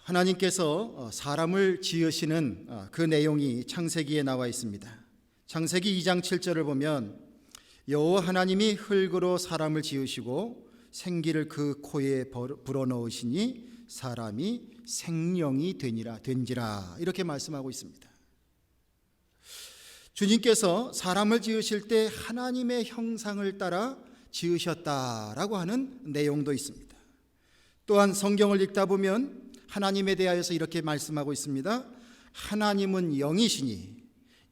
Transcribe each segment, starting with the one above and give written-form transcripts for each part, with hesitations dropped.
하나님께서 사람을 지으시는 그 내용이 창세기에 나와 있습니다. 창세기 2장 7절을 보면 여호와 하나님이 흙으로 사람을 지으시고 생기를 그 코에 불어넣으시니 사람이 생령이 된지라 이렇게 말씀하고 있습니다. 주님께서 사람을 지으실 때 하나님의 형상을 따라 지으셨다라고 하는 내용도 있습니다. 또한 성경을 읽다 보면 하나님에 대하여서 이렇게 말씀하고 있습니다. 하나님은 영이시니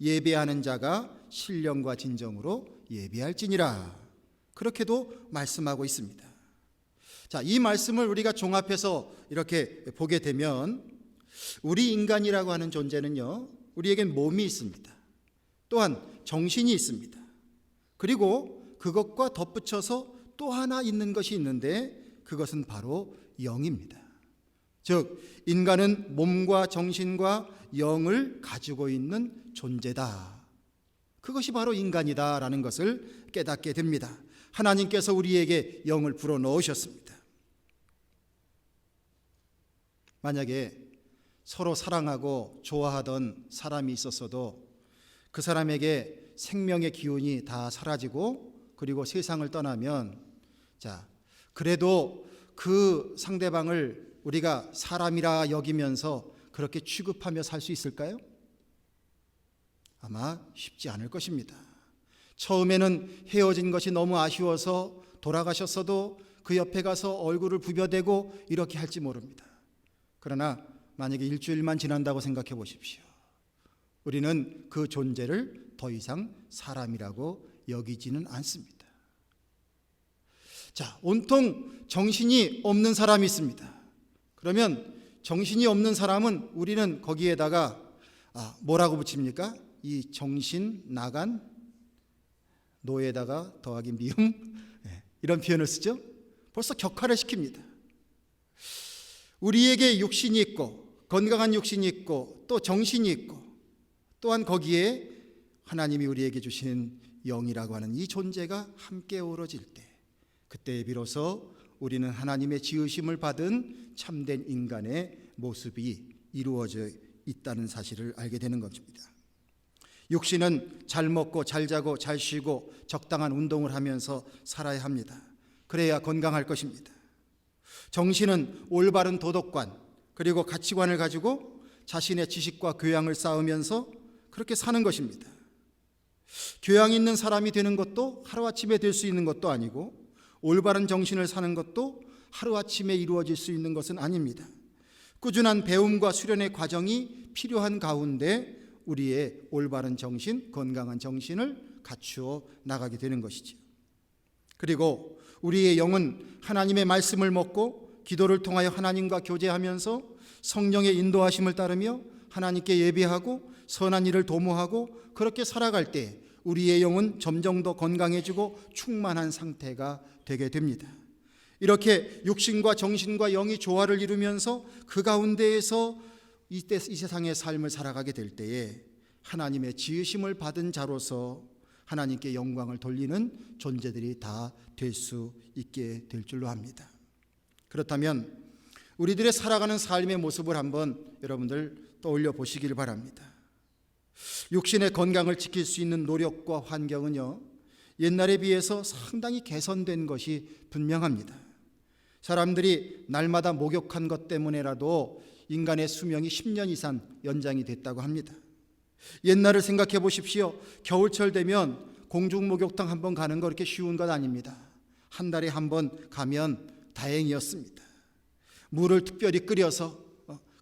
예배하는 자가 신령과 진정으로 예배할지니라. 그렇게도 말씀하고 있습니다. 자, 이 말씀을 우리가 종합해서 이렇게 보게 되면 우리 인간이라고 하는 존재는요, 우리에겐 몸이 있습니다. 또한 정신이 있습니다. 그리고 그것과 덧붙여서 또 하나 있는 것이 있는데 그것은 바로 영입니다. 즉 인간은 몸과 정신과 영을 가지고 있는 존재다. 그것이 바로 인간이다라는 것을 깨닫게 됩니다. 하나님께서 우리에게 영을 불어넣으셨습니다. 만약에 서로 사랑하고 좋아하던 사람이 있었어도 그 사람에게 생명의 기운이 다 사라지고 그리고 세상을 떠나면, 자, 그래도 그 상대방을 우리가 사람이라 여기면서 그렇게 취급하며 살 수 있을까요? 아마 쉽지 않을 것입니다. 처음에는 헤어진 것이 너무 아쉬워서 돌아가셨어도 그 옆에 가서 얼굴을 부벼대고 이렇게 할지 모릅니다. 그러나 만약에 일주일만 지난다고 생각해 보십시오. 우리는 그 존재를 더 이상 사람이라고 여기지는 않습니다. 자, 온통 정신이 없는 사람이 있습니다. 그러면 정신이 없는 사람은 우리는 거기에다가 뭐라고 붙입니까? 이 정신 나간 노에다가 더하기 미음 이런 표현을 쓰죠. 벌써 격화를 시킵니다. 우리에게 육신이 있고 건강한 육신이 있고 또 정신이 있고 또한 거기에 하나님이 우리에게 주신 영이라고 하는 이 존재가 함께 어우러질 때, 그때 비로소 우리는 하나님의 지으심을 받은 참된 인간의 모습이 이루어져 있다는 사실을 알게 되는 것입니다. 육신은 잘 먹고 잘 자고 잘 쉬고 적당한 운동을 하면서 살아야 합니다. 그래야 건강할 것입니다. 정신은 올바른 도덕관 그리고 가치관을 가지고 자신의 지식과 교양을 쌓으면서 그렇게 사는 것입니다. 교양 있는 사람이 되는 것도 하루아침에 될 수 있는 것도 아니고 올바른 정신을 사는 것도 하루아침에 이루어질 수 있는 것은 아닙니다. 꾸준한 배움과 수련의 과정이 필요한 가운데 우리의 올바른 정신, 건강한 정신을 갖추어 나가게 되는 것이죠. 그리고 우리의 영은 하나님의 말씀을 먹고 기도를 통하여 하나님과 교제하면서 성령의 인도하심을 따르며 하나님께 예배하고 선한 일을 도모하고 그렇게 살아갈 때 우리의 영은 점점 더 건강해지고 충만한 상태가 되게 됩니다. 이렇게 육신과 정신과 영이 조화를 이루면서 그 가운데에서 이 세상의 삶을 살아가게 될 때에 하나님의 지으심을 받은 자로서 하나님께 영광을 돌리는 존재들이 다 될 수 있게 될 줄로 합니다. 그렇다면 우리들의 살아가는 삶의 모습을 한번 여러분들 떠올려 보시길 바랍니다. 육신의 건강을 지킬 수 있는 노력과 환경은요, 옛날에 비해서 상당히 개선된 것이 분명합니다. 사람들이 날마다 목욕한 것 때문에라도 인간의 수명이 10년 이상 연장이 됐다고 합니다. 옛날을 생각해 보십시오. 겨울철 되면 공중 목욕탕 한번 가는 거 그렇게 쉬운 것 아닙니다. 한 달에 한 번 가면 다행이었습니다. 물을 특별히 끓여서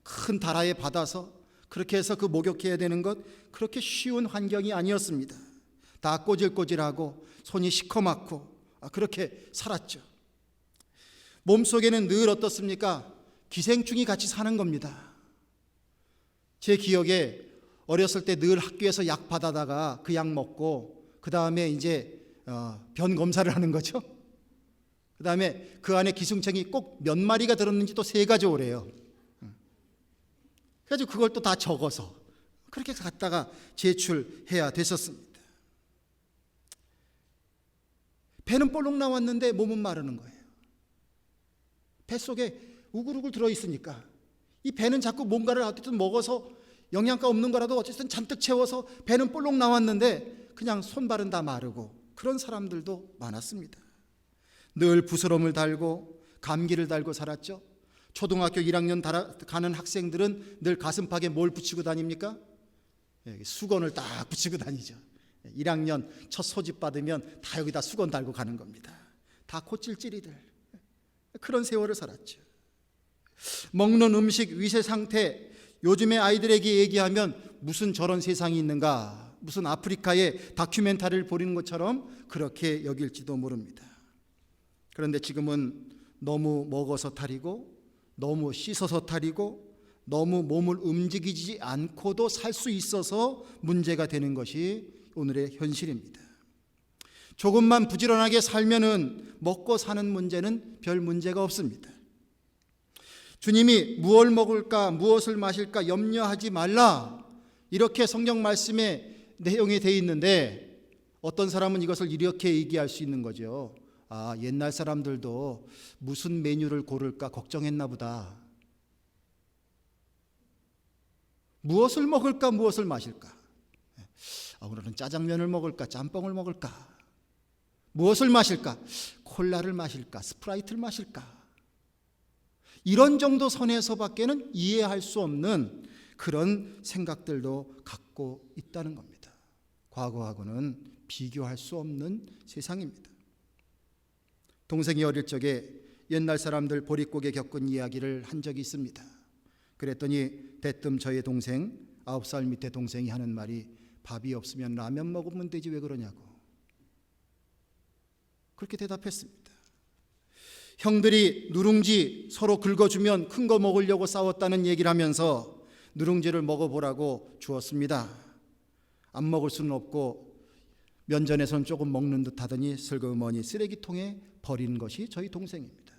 큰 다라에 받아서 그렇게 해서 그 목욕해야 되는 것 그렇게 쉬운 환경이 아니었습니다. 다 꼬질꼬질하고 손이 시커멓고 그렇게 살았죠. 몸속에는 늘 어떻습니까? 기생충이 같이 사는 겁니다. 제 기억에 어렸을 때 늘 학교에서 약 받아다가 그 약 먹고 그 다음에 이제 변 검사를 하는 거죠. 그 다음에 그 안에 기생충이 꼭 몇 마리가 들었는지 또 세 가져오래요. 그래가지고 그걸 또 다 적어서 그렇게 갖다가 제출해야 됐었습니다. 배는 볼록 나왔는데 몸은 마르는 거예요. 뱃속에 우글우글 들어있으니까 이 배는 자꾸 뭔가를 어쨌든 먹어서 영양가 없는 거라도 어쨌든 잔뜩 채워서 배는 볼록 나왔는데 그냥 손발은 다 마르고 그런 사람들도 많았습니다. 늘 부스럼을 달고 감기를 달고 살았죠. 초등학교 1학년 가는 학생들은 늘 가슴팍에 뭘 붙이고 다닙니까? 수건을 딱 붙이고 다니죠. 1학년 첫 소집 받으면 다 여기다 수건 달고 가는 겁니다. 다 코찔찔이들. 그런 세월을 살았죠. 먹는 음식, 위세 상태, 요즘의 아이들에게 얘기하면 무슨 저런 세상이 있는가, 무슨 아프리카의 다큐멘터리를 보는 것처럼 그렇게 여길지도 모릅니다. 그런데 지금은 너무 먹어서 탈이고, 너무 씻어서 탈이고, 너무 몸을 움직이지 않고도 살 수 있어서 문제가 되는 것이 오늘의 현실입니다. 조금만 부지런하게 살면은 먹고 사는 문제는 별 문제가 없습니다. 주님이 무엇을 먹을까, 무엇을 마실까 염려하지 말라, 이렇게 성경 말씀에 내용이 되어 있는데 어떤 사람은 이것을 이렇게 얘기할 수 있는 거죠. 아, 옛날 사람들도 무슨 메뉴를 고를까 걱정했나 보다. 무엇을 먹을까, 무엇을 마실까? 오늘은 짜장면을 먹을까, 짬뽕을 먹을까? 무엇을 마실까? 콜라를 마실까, 스프라이트를 마실까? 이런 정도 선에서밖에는 이해할 수 없는 그런 생각들도 갖고 있다는 겁니다. 과거하고는 비교할 수 없는 세상입니다. 동생이 어릴 적에 옛날 사람들 보릿고개 겪은 이야기를 한 적이 있습니다. 그랬더니 대뜸 저의 동생, 9살 밑에 동생이 하는 말이 밥이 없으면 라면 먹으면 되지 왜 그러냐고 그렇게 대답했습니다. 형들이 누룽지 서로 긁어주면 큰 거 먹으려고 싸웠다는 얘기를 하면서 누룽지를 먹어보라고 주었습니다. 안 먹을 수는 없고 면전에서는 조금 먹는 듯 하더니 슬그머니 쓰레기통에 버린 것이 저희 동생입니다.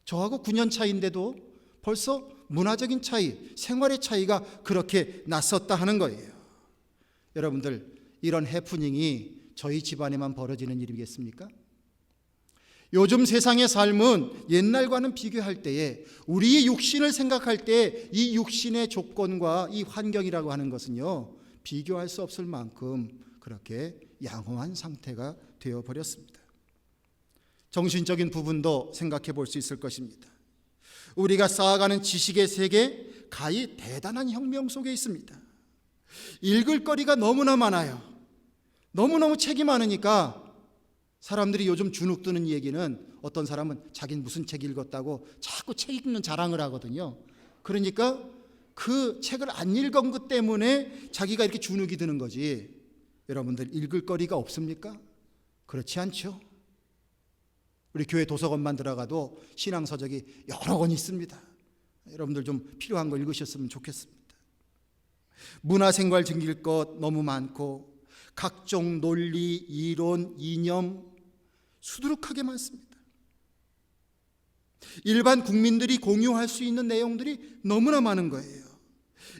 저하고 9년 차이인데도 벌써 문화적인 차이, 생활의 차이가 그렇게 났었다 하는 거예요. 여러분들, 이런 해프닝이 저희 집안에만 벌어지는 일이겠습니까? 요즘 세상의 삶은 옛날과는 비교할 때에 우리의 육신을 생각할 때 이 육신의 조건과 이 환경이라고 하는 것은요, 비교할 수 없을 만큼 그렇게 양호한 상태가 되어버렸습니다. 정신적인 부분도 생각해 볼 수 있을 것입니다. 우리가 쌓아가는 지식의 세계, 가히 대단한 혁명 속에 있습니다. 읽을 거리가 너무나 많아요. 너무너무 책이 많으니까 사람들이 요즘 주눅 드는 얘기는 어떤 사람은 자기는 무슨 책 읽었다고 자꾸 책 읽는 자랑을 하거든요. 그러니까 그 책을 안 읽은 것 때문에 자기가 이렇게 주눅이 드는 거지. 여러분들 읽을 거리가 없습니까? 그렇지 않죠. 우리 교회 도서관만 들어가도 신앙서적이 여러 권 있습니다. 여러분들 좀 필요한 거 읽으셨으면 좋겠습니다. 문화생활 즐길 것 너무 많고 각종 논리, 이론, 이념 수두룩하게 많습니다. 일반 국민들이 공유할 수 있는 내용들이 너무나 많은 거예요.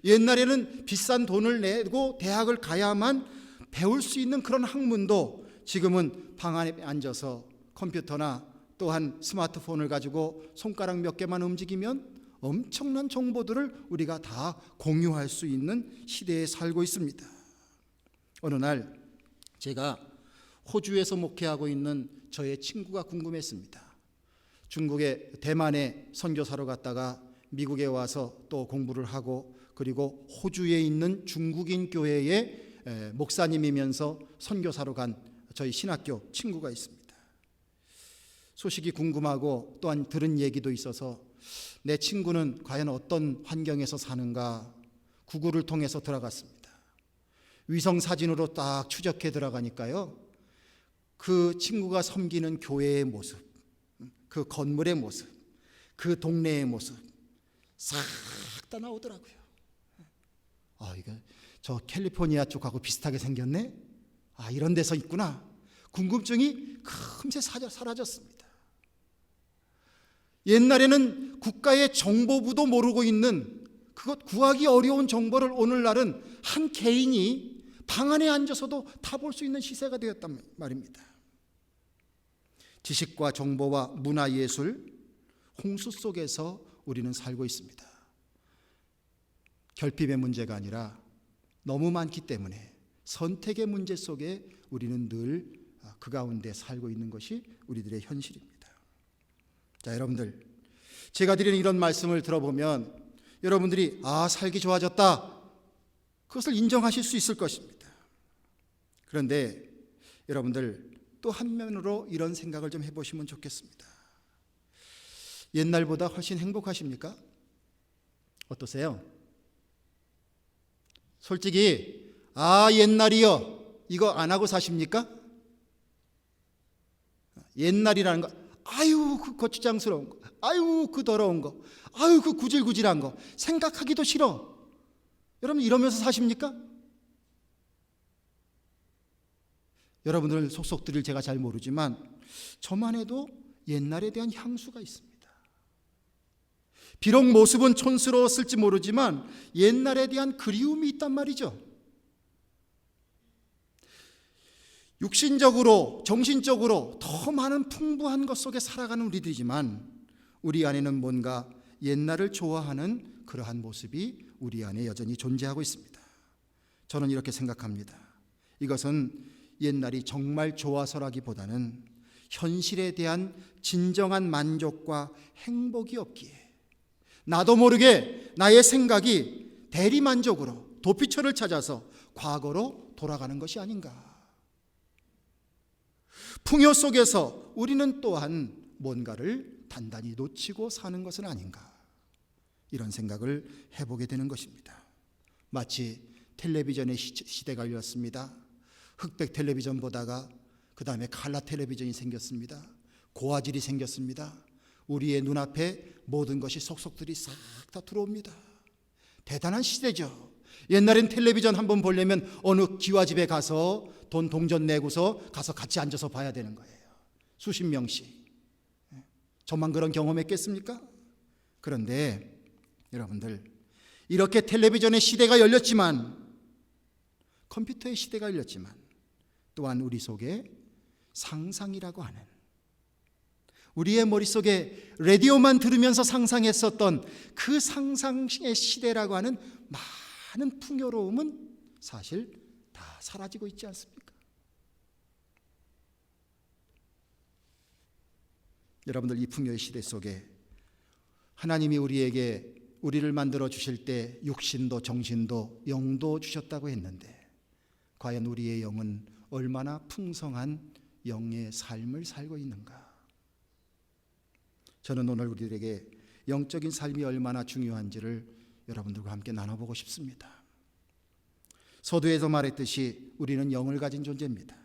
옛날에는 비싼 돈을 내고 대학을 가야만 배울 수 있는 그런 학문도 지금은 방 안에 앉아서 컴퓨터나 또한 스마트폰을 가지고 손가락 몇 개만 움직이면 엄청난 정보들을 우리가 다 공유할 수 있는 시대에 살고 있습니다. 어느 날 제가 호주에서 목회하고 있는 저의 친구가 궁금했습니다. 중국에 대만에 선교사로 갔다가 미국에 와서 또 공부를 하고 그리고 호주에 있는 중국인 교회의 목사님이면서 선교사로 간 저희 신학교 친구가 있습니다. 소식이 궁금하고 또한 들은 얘기도 있어서 내 친구는 과연 어떤 환경에서 사는가 구글을 통해서 들어갔습니다. 위성 사진으로 딱 추적해 들어가니까요, 그 친구가 섬기는 교회의 모습, 그 건물의 모습, 그 동네의 모습 싹 다 나오더라고요. 이거 저 캘리포니아 쪽하고 비슷하게 생겼네? 이런 데서 있구나. 궁금증이 금세 사라졌습니다. 옛날에는 국가의 정보부도 모르고 있는 그것 구하기 어려운 정보를 오늘날은 한 개인이 방 안에 앉아서도 다 볼 수 있는 시세가 되었단 말입니다. 지식과 정보와 문화예술 홍수 속에서 우리는 살고 있습니다. 결핍의 문제가 아니라 너무 많기 때문에 선택의 문제 속에 우리는 늘 그 가운데 살고 있는 것이 우리들의 현실입니다. 자, 여러분들, 제가 드리는 이런 말씀을 들어보면 여러분들이 살기 좋아졌다, 그것을 인정하실 수 있을 것입니다. 그런데 여러분들 또 한면으로 이런 생각을 좀 해보시면 좋겠습니다. 옛날보다 훨씬 행복하십니까? 어떠세요? 솔직히 옛날이요, 이거 안 하고 사십니까? 옛날이라는 거, 그 거추장스러운 거, 그 더러운 거, 그 구질구질한 거 생각하기도 싫어. 여러분 이러면서 사십니까? 여러분들 속속들을 제가 잘 모르지만 저만 해도 옛날에 대한 향수가 있습니다. 비록 모습은 촌스러웠을지 모르지만 옛날에 대한 그리움이 있단 말이죠. 육신적으로, 정신적으로 더 많은 풍부한 것 속에 살아가는 우리들이지만 우리 안에는 뭔가 옛날을 좋아하는 그러한 모습이 우리 안에 여전히 존재하고 있습니다. 저는 이렇게 생각합니다. 이것은 옛날이 정말 좋아서라기보다는 현실에 대한 진정한 만족과 행복이 없기에 나도 모르게 나의 생각이 대리만족으로 도피처를 찾아서 과거로 돌아가는 것이 아닌가. 풍요 속에서 우리는 또한 뭔가를 단단히 놓치고 사는 것은 아닌가, 이런 생각을 해보게 되는 것입니다. 마치 텔레비전의 시대가 열렸습니다. 흑백 텔레비전 보다가 그 다음에 칼라 텔레비전이 생겼습니다. 고화질이 생겼습니다. 우리의 눈앞에 모든 것이 속속들이 싹 다 들어옵니다. 대단한 시대죠. 옛날엔 텔레비전 한번 보려면 어느 기와집에 가서 돈 동전 내고서 가서 같이 앉아서 봐야 되는 거예요. 수십 명씩. 저만 그런 경험했겠습니까? 그런데 여러분들, 이렇게 텔레비전의 시대가 열렸지만, 컴퓨터의 시대가 열렸지만 또한 우리 속에 상상이라고 하는, 우리의 머릿속에 라디오만 들으면서 상상했었던 그 상상의 시대라고 하는 많은 풍요로움은 사실 다 사라지고 있지 않습니까? 여러분들, 이 풍요의 시대 속에 하나님이 우리를 만들어 주실 때 육신도 정신도 영도 주셨다고 했는데, 과연 우리의 영은 얼마나 풍성한 영의 삶을 살고 있는가? 저는 오늘 우리들에게 영적인 삶이 얼마나 중요한지를 여러분들과 함께 나눠보고 싶습니다. 서두에서 말했듯이 우리는 영을 가진 존재입니다.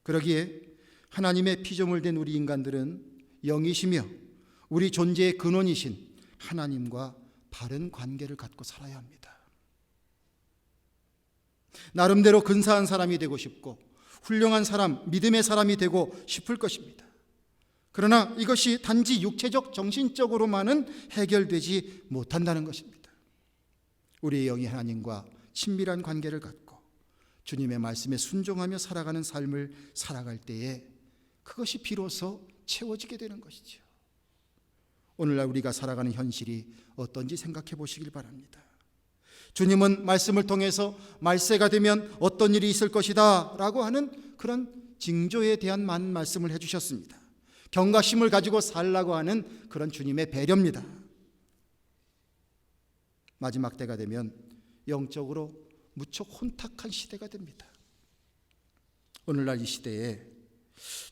그러기에 하나님의 피조물 된 우리 인간들은 영이시며 우리 존재의 근원이신 하나님과 바른 관계를 갖고 살아야 합니다. 나름대로 근사한 사람이 되고 싶고 훌륭한 사람, 믿음의 사람이 되고 싶을 것입니다. 그러나 이것이 단지 육체적, 정신적으로만은 해결되지 못한다는 것입니다. 우리의 영이 하나님과 친밀한 관계를 갖고 주님의 말씀에 순종하며 살아가는 삶을 살아갈 때에 그것이 비로소 채워지게 되는 것이죠. 오늘날 우리가 살아가는 현실이 어떤지 생각해 보시길 바랍니다. 주님은 말씀을 통해서 말세가 되면 어떤 일이 있을 것이다 라고 하는 그런 징조에 대한 많은 말씀을 해주셨습니다. 경각심을 가지고 살라고 하는 그런 주님의 배려입니다. 마지막 때가 되면 영적으로 무척 혼탁한 시대가 됩니다. 오늘날 이 시대에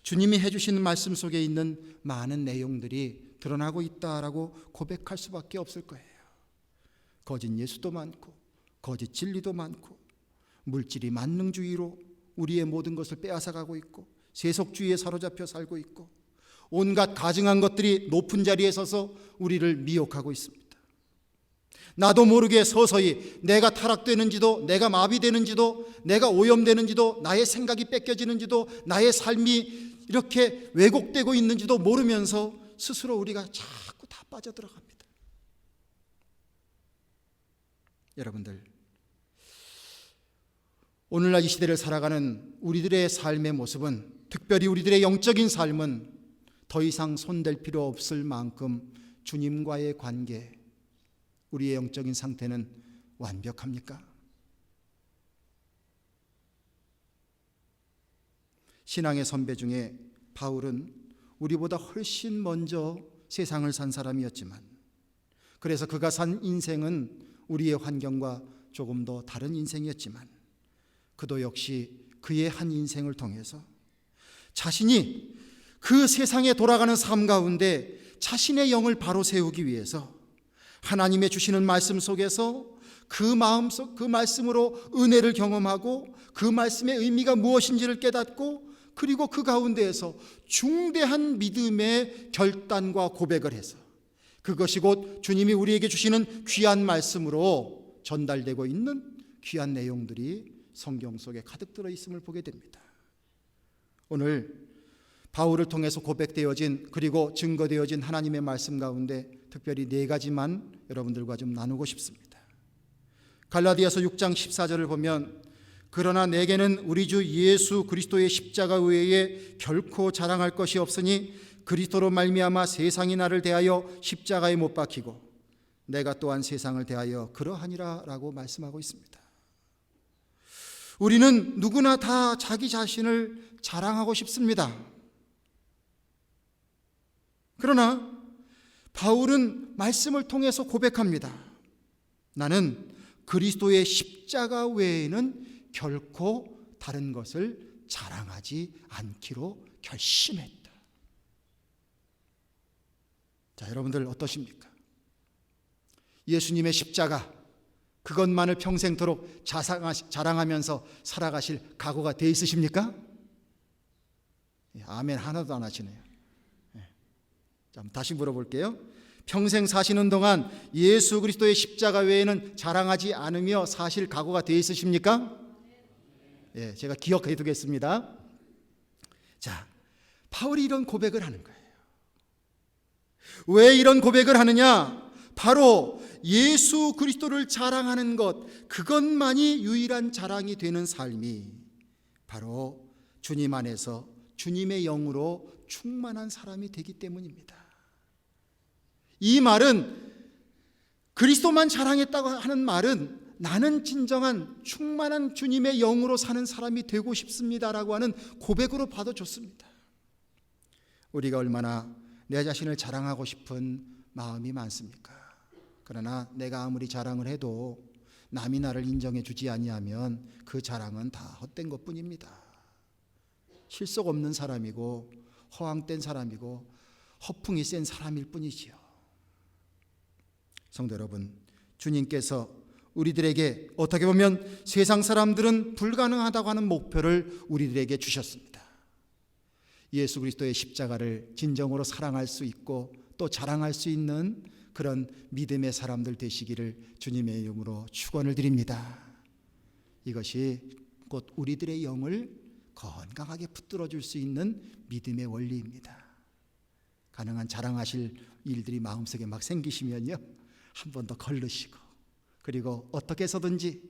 주님이 해주시는 말씀 속에 있는 많은 내용들이 드러나고 있다라고 고백할 수밖에 없을 거예요. 거짓 예수도 많고 거짓 진리도 많고 물질이 만능주의로 우리의 모든 것을 빼앗아가고 있고 세속주의에 사로잡혀 살고 있고 온갖 가증한 것들이 높은 자리에 서서 우리를 미혹하고 있습니다. 나도 모르게 서서히 내가 타락되는지도, 내가 마비되는지도, 내가 오염되는지도, 나의 생각이 뺏겨지는지도, 나의 삶이 이렇게 왜곡되고 있는지도 모르면서 스스로 우리가 자꾸 다 빠져들어갑니다. 여러분들, 오늘날 이 시대를 살아가는 우리들의 삶의 모습은, 특별히 우리들의 영적인 삶은 더 이상 손댈 필요 없을 만큼 주님과의 관계, 우리의 영적인 상태는 완벽합니까? 신앙의 선배 중에 바울은 우리보다 훨씬 먼저 세상을 산 사람이었지만, 그래서 그가 산 인생은 우리의 환경과 조금 더 다른 인생이었지만, 그도 역시 그의 한 인생을 통해서 자신이 그 세상에 돌아가는 삶 가운데 자신의 영을 바로 세우기 위해서 하나님의 주시는 말씀 속에서 그 말씀으로 은혜를 경험하고 그 말씀의 의미가 무엇인지를 깨닫고, 그리고 그 가운데에서 중대한 믿음의 결단과 고백을 해서 그것이 곧 주님이 우리에게 주시는 귀한 말씀으로 전달되고 있는 귀한 내용들이 성경 속에 가득 들어있음을 보게 됩니다. 오늘 바울을 통해서 고백되어진 그리고 증거되어진 하나님의 말씀 가운데 특별히 4가지만 여러분들과 좀 나누고 싶습니다. 갈라디아서 6장 14절을 보면, 그러나 내게는 우리 주 예수 그리스도의 십자가 외에 결코 자랑할 것이 없으니 그리스도로 말미암아 세상이 나를 대하여 십자가에 못 박히고 내가 또한 세상을 대하여 그러하니라 라고 말씀하고 있습니다. 우리는 누구나 다 자기 자신을 자랑하고 싶습니다. 그러나 바울은 말씀을 통해서 고백합니다. 나는 그리스도의 십자가 외에는 결코 다른 것을 자랑하지 않기로 결심했다. 자, 여러분들 어떠십니까? 예수님의 십자가, 그것만을 평생토록 자랑하면서 살아가실 각오가 돼 있으십니까? 아멘 하나도 안 하시네요. 자, 다시 물어볼게요. 평생 사시는 동안 예수 그리스도의 십자가 외에는 자랑하지 않으며 사실 각오가 돼 있으십니까? 예, 제가 기억해 두겠습니다. 자, 바울이 이런 고백을 하는 거예요. 왜 이런 고백을 하느냐? 바로 예수 그리스도를 자랑하는 것, 그것만이 유일한 자랑이 되는 삶이 바로 주님 안에서 주님의 영으로 충만한 사람이 되기 때문입니다. 이 말은, 그리스도만 자랑했다고 하는 말은 나는 진정한 충만한 주님의 영으로 사는 사람이 되고 싶습니다라고 하는 고백으로 봐도 좋습니다. 우리가 얼마나 내 자신을 자랑하고 싶은 마음이 많습니까? 그러나 내가 아무리 자랑을 해도 남이 나를 인정해 주지 아니하면 그 자랑은 다 헛된 것뿐입니다. 실속 없는 사람이고 허황된 사람이고 허풍이 센 사람일 뿐이지요. 성도 여러분, 주님께서 우리들에게 어떻게 보면 세상 사람들은 불가능하다고 하는 목표를 우리들에게 주셨습니다. 예수 그리스도의 십자가를 진정으로 사랑할 수 있고 또 자랑할 수 있는 그런 믿음의 사람들 되시기를 주님의 이름으로 축원을 드립니다. 이것이 곧 우리들의 영을 건강하게 붙들어 줄 수 있는 믿음의 원리입니다. 가능한 자랑하실 일들이 마음속에 막 생기시면요, 한 번 더 걸르시고, 그리고 어떻게 해서든지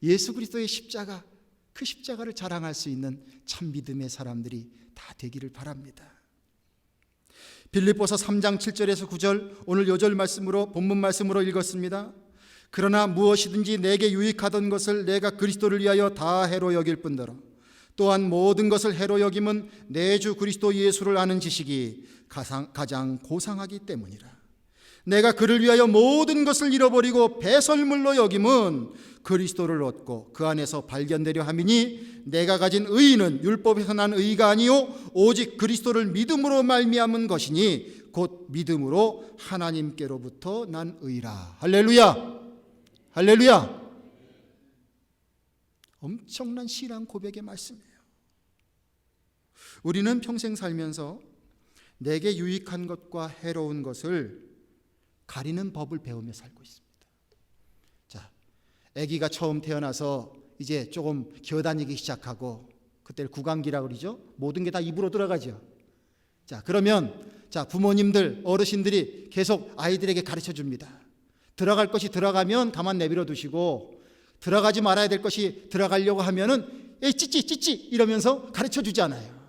예수 그리스도의 십자가, 그 십자가를 자랑할 수 있는 참 믿음의 사람들이 다 되기를 바랍니다. 빌립보서 3장 7절에서 9절, 오늘 요절 말씀으로, 본문 말씀으로 읽었습니다. 그러나 무엇이든지 내게 유익하던 것을 내가 그리스도를 위하여 다 해로 여길 뿐더러 또한 모든 것을 해로 여김은 내 주 그리스도 예수를 아는 지식이 가장 고상하기 때문이라. 내가 그를 위하여 모든 것을 잃어버리고 배설물로 여김은 그리스도를 얻고 그 안에서 발견되려 함이니 내가 가진 의는 율법에서 난 의가 아니요 오직 그리스도를 믿음으로 말미암은 것이니 곧 믿음으로 하나님께로부터 난 의라. 할렐루야, 할렐루야. 엄청난 신앙 고백의 말씀이에요. 우리는 평생 살면서 내게 유익한 것과 해로운 것을 가리는 법을 배우며 살고 있습니다. 자, 아기가 처음 태어나서 이제 조금 기어다니기 시작하고, 그때를 구강기라고 그러죠. 모든 게 다 입으로 들어가죠. 자, 그러면 자, 부모님들, 어르신들이 계속 아이들에게 가르쳐 줍니다. 들어갈 것이 들어가면 가만 내버려 두시고, 들어가지 말아야 될 것이 들어가려고 하면은 에이 찌찌 찌찌 이러면서 가르쳐 주잖아요.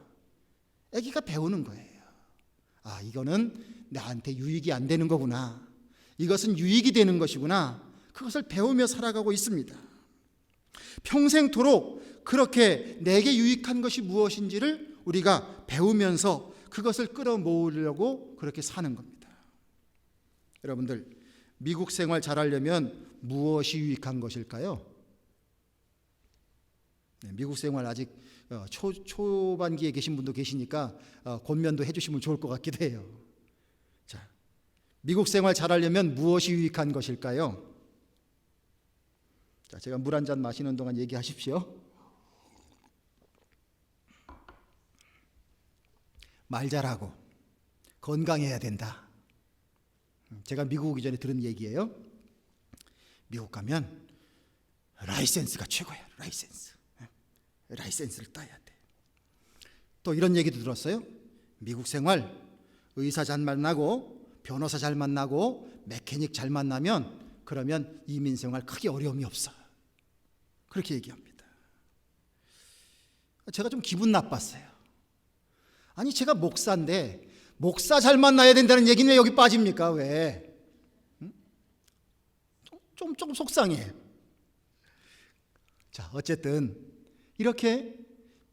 아기가 배우는 거예요. 아, 이거는 나한테 유익이 안 되는 거구나. 이것은 유익이 되는 것이구나. 그것을 배우며 살아가고 있습니다. 평생토록 그렇게 내게 유익한 것이 무엇인지를 우리가 배우면서 그것을 끌어모으려고 그렇게 사는 겁니다. 여러분들, 미국 생활 잘하려면 무엇이 유익한 것일까요? 미국 생활 아직 초반기에 계신 분도 계시니까 권면도 해주시면 좋을 것 같기도 해요. 자, 미국 생활 잘하려면 무엇이 유익한 것일까요? 자, 제가 물 한 잔 마시는 동안 얘기하십시오. 말 잘하고 건강해야 된다. 제가 미국 오기 전에 들은 얘기예요. 미국 가면 라이센스가 최고야. 라이센스를 따야 돼. 또 이런 얘기도 들었어요. 미국 생활 의사 잘 만나고 변호사 잘 만나고 메케닉 잘 만나면 그러면 이민 생활 크게 어려움이 없어. 그렇게 얘기합니다. 제가 좀 기분 나빴어요. 아니, 제가 목사인데 목사 잘 만나야 된다는 얘기는 왜 여기 빠집니까? 왜? 좀 속상해. 자, 어쨌든 이렇게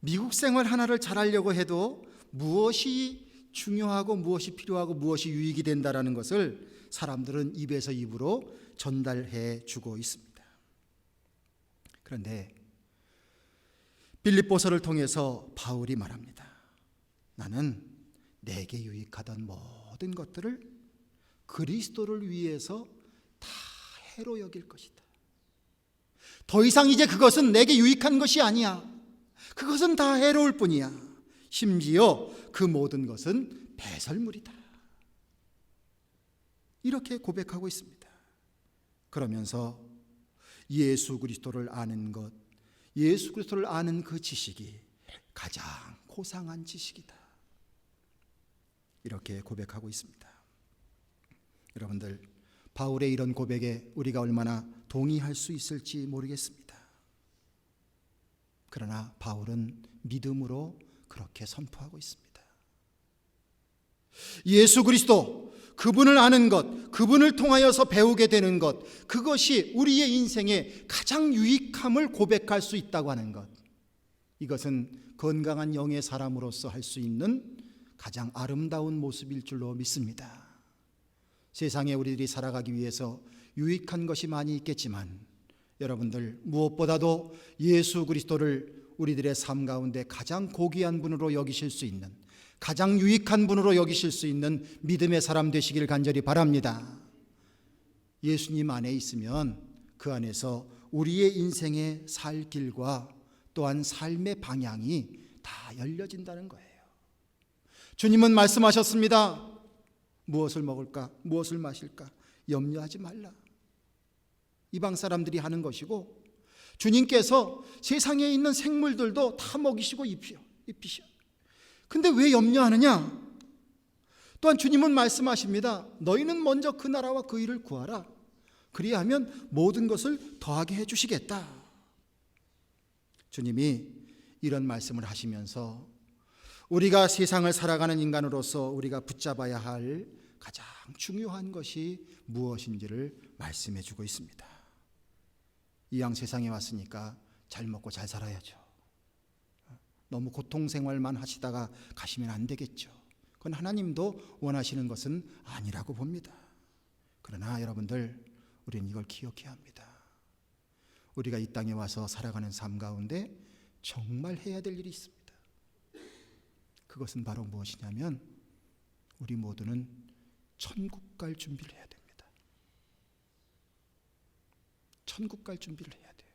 미국 생활 하나를 잘하려고 해도 무엇이 중요하고 무엇이 필요하고 무엇이 유익이 된다라는 것을 사람들은 입에서 입으로 전달해 주고 있습니다. 그런데 빌립보서를 통해서 바울이 말합니다. 나는 내게 유익하던 모든 것들을 그리스도를 위해서 다 해로 여길 것이다. 더 이상 이제 그것은 내게 유익한 것이 아니야. 그것은 다 해로울 뿐이야. 심지어 그 모든 것은 배설물이다. 이렇게 고백하고 있습니다. 그러면서 예수 그리스도를 아는 것, 예수 그리스도를 아는 그 지식이 가장 고상한 지식이다. 이렇게 고백하고 있습니다. 여러분들, 바울의 이런 고백에 우리가 얼마나 동의할 수 있을지 모르겠습니다. 그러나 바울은 믿음으로 그렇게 선포하고 있습니다. 예수 그리스도, 그분을 아는 것, 그분을 통하여서 배우게 되는 것, 그것이 우리의 인생에 가장 유익함을 고백할 수 있다고 하는 것, 이것은 건강한 영의 사람으로서 할 수 있는 가장 아름다운 모습일 줄로 믿습니다. 세상에 우리들이 살아가기 위해서 유익한 것이 많이 있겠지만 여러분들, 무엇보다도 예수 그리스도를 우리들의 삶 가운데 가장 고귀한 분으로 여기실 수 있는, 가장 유익한 분으로 여기실 수 있는 믿음의 사람 되시길 간절히 바랍니다. 예수님 안에 있으면 그 안에서 우리의 인생의 살 길과 또한 삶의 방향이 다 열려진다는 거예요. 주님은 말씀하셨습니다. 무엇을 먹을까? 무엇을 마실까? 염려하지 말라. 이방 사람들이 하는 것이고, 주님께서 세상에 있는 생물들도 다 먹이시고 입히셔. 근데 왜 염려하느냐? 또한 주님은 말씀하십니다. 너희는 먼저 그 나라와 그 일을 구하라. 그리하면 모든 것을 더하게 해주시겠다. 주님이 이런 말씀을 하시면서 우리가 세상을 살아가는 인간으로서 우리가 붙잡아야 할 가장 중요한 것이 무엇인지를 말씀해 주고 있습니다. 이왕 세상에 왔으니까 잘 먹고 잘 살아야죠. 너무 고통 생활만 하시다가 가시면 안 되겠죠. 그건 하나님도 원하시는 것은 아니라고 봅니다. 그러나 여러분들, 우리는 이걸 기억해야 합니다. 우리가 이 땅에 와서 살아가는 삶 가운데 정말 해야 될 일이 있습니다. 그것은 바로 무엇이냐면 우리 모두는 천국 갈 준비를 해야 됩니다. 천국 갈 준비를 해야 돼요.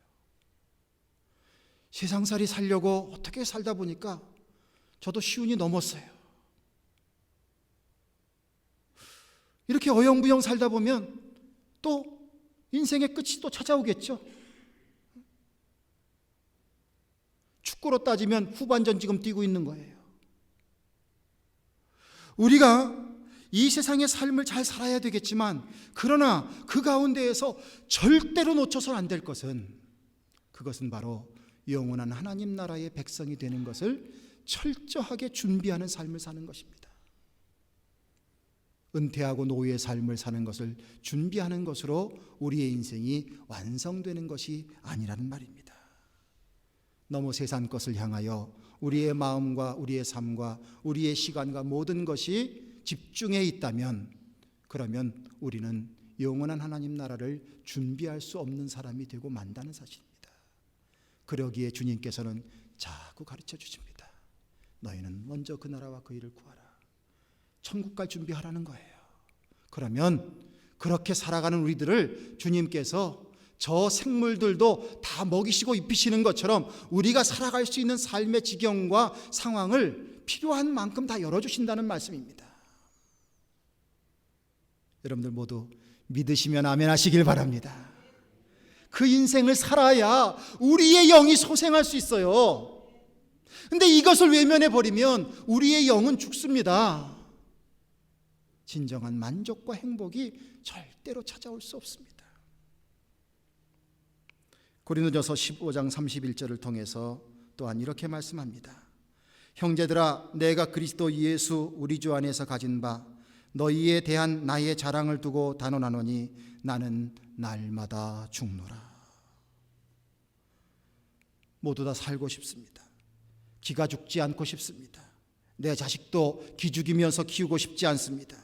세상살이 살려고 어떻게 살다 보니까 저도 시운이 넘었어요. 이렇게 어영부영 살다 보면 또 인생의 끝이 또 찾아오겠죠. 축구로 따지면 후반전 지금 뛰고 있는 거예요. 우리가 이 세상의 삶을 잘 살아야 되겠지만, 그러나 그 가운데에서 절대로 놓쳐서는 안 될 것은, 그것은 바로 영원한 하나님 나라의 백성이 되는 것을 철저하게 준비하는 삶을 사는 것입니다. 은퇴하고 노후의 삶을 사는 것을 준비하는 것으로 우리의 인생이 완성되는 것이 아니라는 말입니다. 너무 세상 것을 향하여 우리의 마음과 우리의 삶과 우리의 시간과 모든 것이 집중해 있다면, 그러면 우리는 영원한 하나님 나라를 준비할 수 없는 사람이 되고 만다는 사실입니다. 그러기에 주님께서는 자꾸 가르쳐 주십니다. 너희는 먼저 그 나라와 그 일을 구하라. 천국 갈 준비하라는 거예요. 그러면 그렇게 살아가는 우리들을 주님께서 저 생물들도 다 먹이시고 입히시는 것처럼 우리가 살아갈 수 있는 삶의 지경과 상황을 필요한 만큼 다 열어주신다는 말씀입니다. 여러분들 모두 믿으시면 아멘 하시길 바랍니다. 그 인생을 살아야 우리의 영이 소생할 수 있어요. 근데 이것을 외면해 버리면 우리의 영은 죽습니다. 진정한 만족과 행복이 절대로 찾아올 수 없습니다. 고린도전서 15장 31절을 통해서 또한 이렇게 말씀합니다. 형제들아, 내가 그리스도 예수 우리 주 안에서 가진 바 너희에 대한 나의 자랑을 두고 단언하노니 나는 날마다 죽노라. 모두 다 살고 싶습니다. 기가 죽지 않고 싶습니다. 내 자식도 기죽이면서 키우고 싶지 않습니다.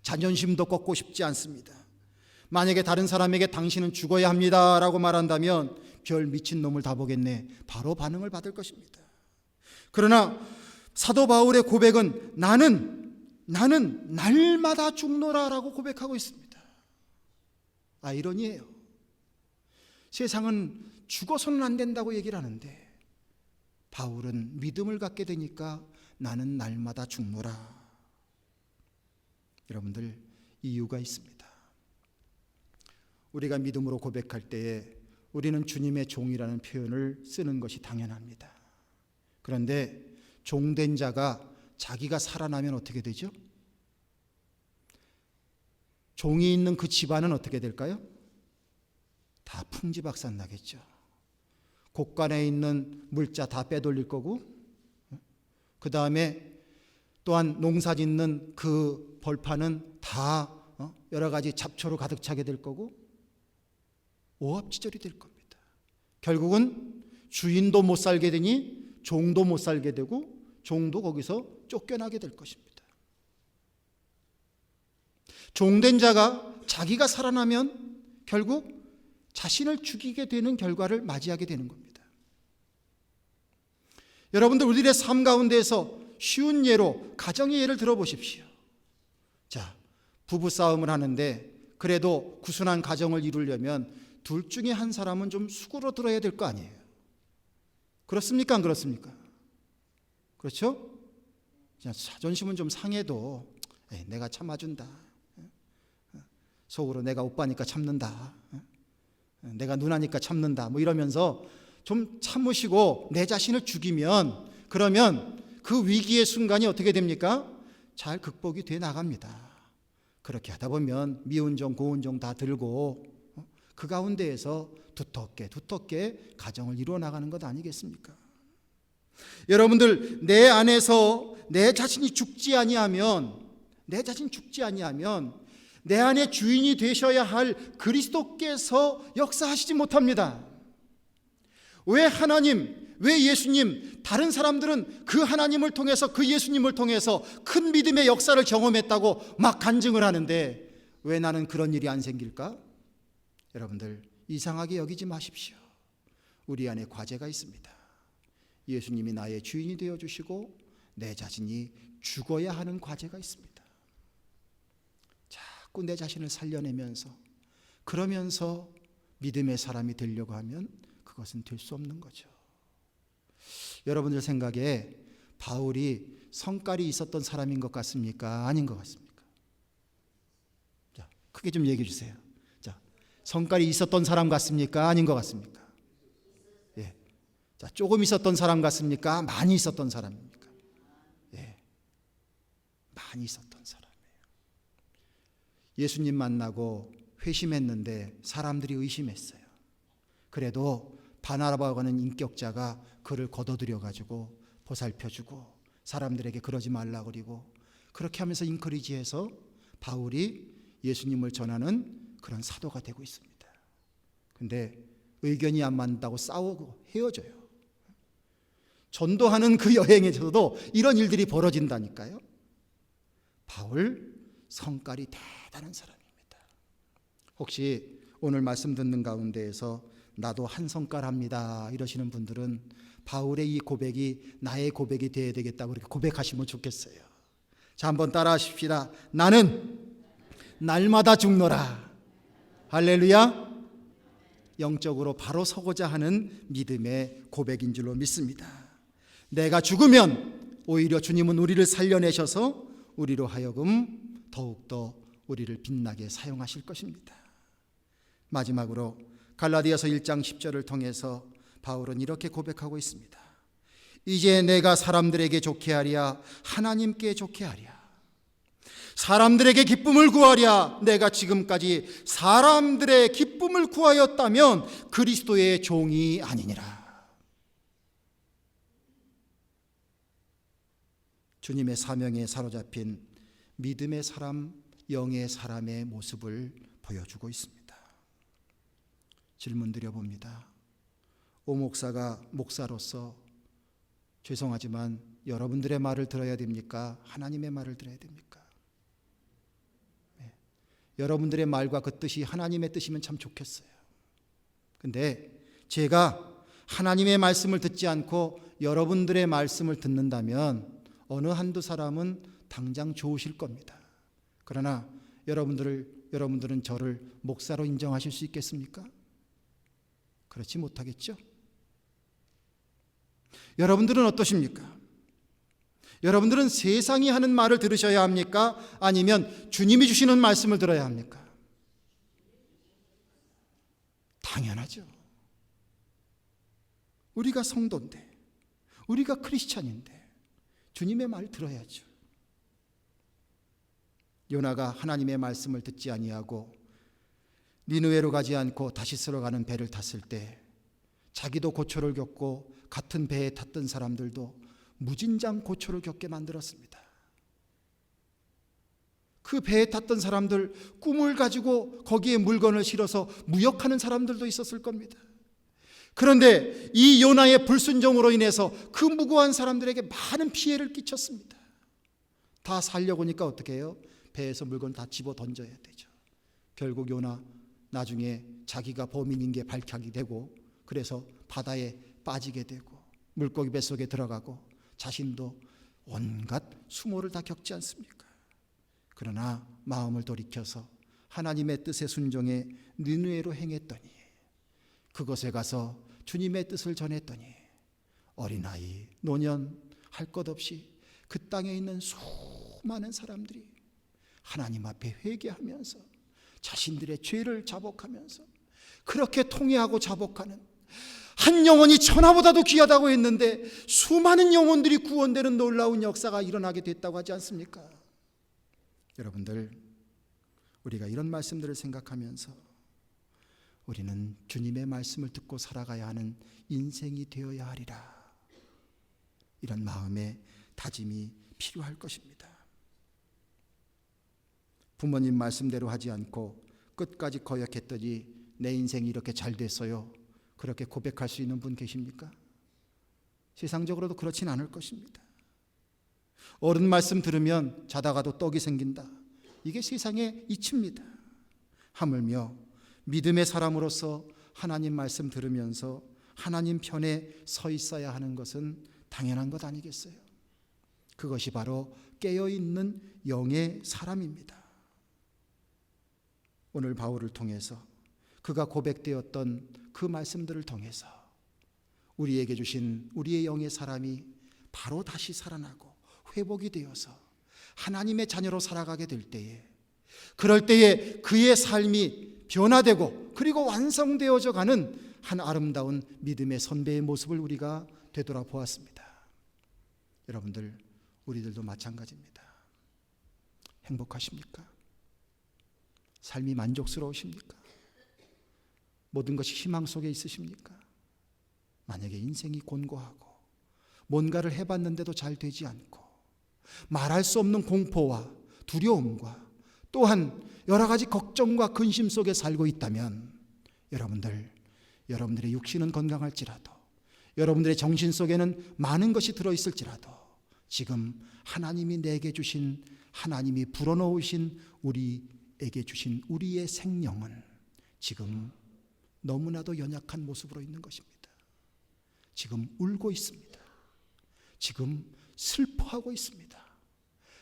자존심도 꺾고 싶지 않습니다. 만약에 다른 사람에게 당신은 죽어야 합니다 라고 말한다면 별 미친놈을 다 보겠네, 바로 반응을 받을 것입니다. 그러나 사도 바울의 고백은 나는 날마다 죽노라 라고 고백하고 있습니다. 아이러니예요. 세상은 죽어서는 안 된다고 얘기를 하는데 바울은 믿음을 갖게 되니까 나는 날마다 죽노라. 여러분들, 이유가 있습니다. 우리가 믿음으로 고백할 때에 우리는 주님의 종이라는 표현을 쓰는 것이 당연합니다. 그런데 종된 자가 자기가 살아나면 어떻게 되죠? 종이 있는 그 집안은 어떻게 될까요? 다 풍지박산 나겠죠. 곳간에 있는 물자 다 빼돌릴 거고, 그 다음에 또한 농사 짓는 그 벌판은 다 여러 가지 잡초로 가득 차게 될 거고 오합지졸이 될 겁니다. 결국은 주인도 못 살게 되니 종도 못 살게 되고 종도 거기서 쫓겨나게 될 것입니다. 종된 자가 자기가 살아나면 결국 자신을 죽이게 되는 결과를 맞이하게 되는 겁니다. 여러분들, 우리들의 삶 가운데에서 쉬운 예로 가정의 예를 들어보십시오. 자, 부부싸움을 하는데 그래도 구순한 가정을 이루려면 둘 중에 한 사람은 좀 수그러들어야 될 거 아니에요. 그렇습니까? 안 그렇습니까? 그렇죠? 자존심은 좀 상해도 내가 참아준다. 속으로 내가 오빠니까 참는다. 내가 누나니까 참는다. 뭐 이러면서 좀 참으시고 내 자신을 죽이면, 그러면 그 위기의 순간이 어떻게 됩니까? 잘 극복이 돼 나갑니다. 그렇게 하다 보면 미운 정 고운 정 다 들고 그 가운데에서 두텁게 가정을 이루어 나가는 것 아니겠습니까? 여러분들, 내 안에서 내 자신이 죽지 아니하면 내 안에 주인이 되셔야 할 그리스도께서 역사하시지 못합니다. 왜 하나님, 왜 예수님, 다른 사람들은 그 하나님을 통해서, 그 예수님을 통해서 큰 믿음의 역사를 경험했다고 막 간증을 하는데 왜 나는 그런 일이 안 생길까? 여러분들, 이상하게 여기지 마십시오. 우리 안에 과제가 있습니다. 예수님이 나의 주인이 되어주시고 내 자신이 죽어야 하는 과제가 있습니다. 자꾸 내 자신을 살려내면서, 그러면서 믿음의 사람이 되려고 하면 그것은 될 수 없는 거죠. 여러분들 생각에 바울이 성깔이 있었던 사람인 것 같습니까? 아닌 것 같습니까? 자, 크게 좀 얘기해 주세요. 자, 성깔이 있었던 사람 같습니까? 아닌 것 같습니까? 예. 자, 조금 있었던 사람 같습니까? 많이 있었던 사람입니까? 예. 많이 있었던 사람이에요. 예수님 만나고 회심했는데 사람들이 의심했어요. 그래도 바나바라고 하는 인격자가 그를 걷어들여가지고 보살펴주고 사람들에게 그러지 말라 그리고 그렇게 하면서 인커리지해서 바울이 예수님을 전하는 그런 사도가 되고 있습니다. 근데 의견이 안 맞는다고 싸우고 헤어져요. 전도하는 그 여행에서도 이런 일들이 벌어진다니까요. 바울 성깔이 대단한 사람입니다. 혹시 오늘 말씀 듣는 가운데에서 나도 한 성깔 합니다 이러시는 분들은 바울의 이 고백이 나의 고백이 되어야 되겠다고 그렇게 고백하시면 좋겠어요. 자, 한번 따라 하십시다. 나는 날마다 죽노라. 할렐루야. 영적으로 바로 서고자 하는 믿음의 고백인 줄로 믿습니다. 내가 죽으면 오히려 주님은 우리를 살려내셔서 우리로 하여금 더욱더 우리를 빛나게 사용하실 것입니다. 마지막으로 갈라디아서 1장 10절을 통해서 바울은 이렇게 고백하고 있습니다. 이제 내가 사람들에게 좋게 하랴 하나님께 좋게 하랴. 사람들에게 기쁨을 구하랴. 내가 지금까지 사람들의 기쁨을 구하였다면 그리스도의 종이 아니니라. 주님의 사명에 사로잡힌 믿음의 사람, 영의 사람의 모습을 보여주고 있습니다. 질문 드려봅니다. 오 목사가 목사로서 죄송하지만 여러분들의 말을 들어야 됩니까? 하나님의 말을 들어야 됩니까? 네. 여러분들의 말과 그 뜻이 하나님의 뜻이면 참 좋겠어요. 근데 제가 하나님의 말씀을 듣지 않고 여러분들의 말씀을 듣는다면 어느 한두 사람은 당장 좋으실 겁니다. 그러나 여러분들은 저를 목사로 인정하실 수 있겠습니까? 그렇지 못하겠죠? 여러분들은 어떠십니까? 여러분들은 세상이 하는 말을 들으셔야 합니까? 아니면 주님이 주시는 말씀을 들어야 합니까? 당연하죠. 우리가 성도인데, 우리가 크리스찬인데 주님의 말 들어야죠. 요나가 하나님의 말씀을 듣지 아니하고 니느웨로 가지 않고 다시스로 가는 배를 탔을 때 자기도 고초를 겪고 같은 배에 탔던 사람들도 무진장 고초를 겪게 만들었습니다. 그 배에 탔던 사람들 꿈을 가지고 거기에 물건을 실어서 무역하는 사람들도 있었을 겁니다. 그런데 이 요나의 불순종으로 인해서 그 무고한 사람들에게 많은 피해를 끼쳤습니다. 다 살려고 하니까 어떻게 해요? 배에서 물건 다 집어 던져야 되죠. 결국 요나 나중에 자기가 범인인 게 밝혀지게 되고 그래서 바다에 빠지게 되고 물고기 뱃속에 들어가고 자신도 온갖 수모를 다 겪지 않습니까? 그러나 마음을 돌이켜서 하나님의 뜻에 순종해 니느웨로 행했더니 그곳에 가서 주님의 뜻을 전했더니 어린아이, 노년 할 것 없이 그 땅에 있는 수많은 사람들이 하나님 앞에 회개하면서 자신들의 죄를 자복하면서 그렇게 통회하고 자복하는 한 영혼이 천하보다도 귀하다고 했는데 수많은 영혼들이 구원되는 놀라운 역사가 일어나게 됐다고 하지 않습니까? 여러분들, 우리가 이런 말씀들을 생각하면서 우리는 주님의 말씀을 듣고 살아가야 하는 인생이 되어야 하리라. 이런 마음의 다짐이 필요할 것입니다. 부모님 말씀대로 하지 않고 끝까지 거역했더니 내 인생이 이렇게 잘 됐어요. 그렇게 고백할 수 있는 분 계십니까? 세상적으로도 그렇진 않을 것입니다. 어른 말씀 들으면 자다가도 떡이 생긴다. 이게 세상의 이치입니다. 하물며 믿음의 사람으로서 하나님 말씀 들으면서 하나님 편에 서 있어야 하는 것은 당연한 것 아니겠어요? 그것이 바로 깨어있는 영의 사람입니다. 오늘 바울을 통해서 그가 고백되었던 그 말씀들을 통해서 우리에게 주신 우리의 영의 사람이 바로 다시 살아나고 회복이 되어서 하나님의 자녀로 살아가게 될 때에 그럴 때에 그의 삶이 변화되고 그리고 완성되어져 가는 한 아름다운 믿음의 선배의 모습을 우리가 되돌아보았습니다. 여러분들, 우리들도 마찬가지입니다. 행복하십니까? 삶이 만족스러우십니까? 모든 것이 희망 속에 있으십니까? 만약에 인생이 곤고하고 뭔가를 해봤는데도 잘 되지 않고 말할 수 없는 공포와 두려움과 또한 여러 가지 걱정과 근심 속에 살고 있다면 여러분들의 육신은 건강할지라도, 여러분들의 정신 속에는 많은 것이 들어있을지라도 지금 하나님이 내게 주신, 하나님이 불어넣으신 우리에게 주신 우리의 생명은 지금 너무나도 연약한 모습으로 있는 것입니다. 지금 울고 있습니다. 지금 슬퍼하고 있습니다.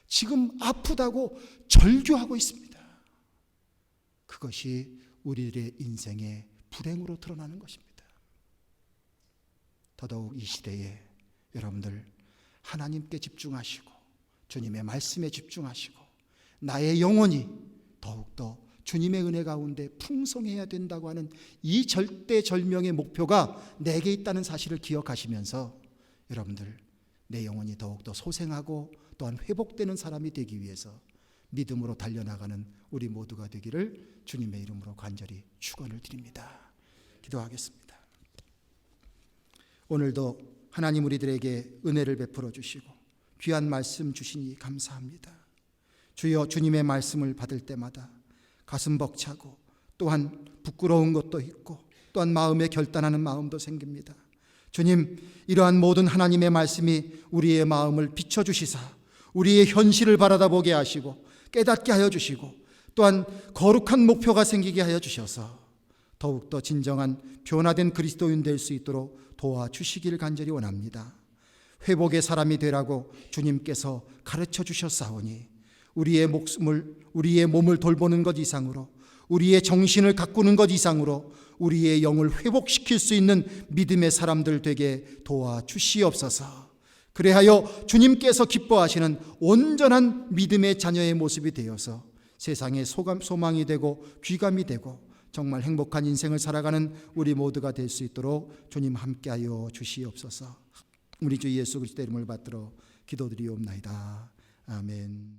지금 아프다고 절규하고 있습니다. 그것이 우리들의 인생의 불행으로 드러나는 것입니다. 더더욱 이 시대에 여러분들 하나님께 집중하시고 주님의 말씀에 집중하시고 나의 영혼이 더욱더 주님의 은혜 가운데 풍성해야 된다고 하는 이 절대절명의 목표가 내게 있다는 사실을 기억하시면서 여러분들 내 영혼이 더욱더 소생하고 또한 회복되는 사람이 되기 위해서 믿음으로 달려나가는 우리 모두가 되기를 주님의 이름으로 간절히 축원을 드립니다. 기도하겠습니다. 오늘도 하나님 우리들에게 은혜를 베풀어 주시고 귀한 말씀 주시니 감사합니다. 주여, 주님의 말씀을 받을 때마다 가슴 벅차고 또한 부끄러운 것도 있고 또한 마음에 결단하는 마음도 생깁니다. 주님, 이러한 모든 하나님의 말씀이 우리의 마음을 비춰주시사 우리의 현실을 바라다보게 하시고 깨닫게 하여 주시고 또한 거룩한 목표가 생기게 하여 주셔서 더욱더 진정한 변화된 그리스도인 될 수 있도록 도와주시기를 간절히 원합니다. 회복의 사람이 되라고 주님께서 가르쳐 주셨사오니 우리의 몸을 돌보는 것 이상으로, 우리의 정신을 가꾸는 것 이상으로 우리의 영을 회복시킬 수 있는 믿음의 사람들 되게 도와주시옵소서. 그래하여 주님께서 기뻐하시는 온전한 믿음의 자녀의 모습이 되어서 세상의 소망이 되고 귀감이 되고 정말 행복한 인생을 살아가는 우리 모두가 될 수 있도록 주님 함께하여 주시옵소서. 우리 주 예수 그리스도의 이름을 받들어 기도드리옵나이다. 아멘.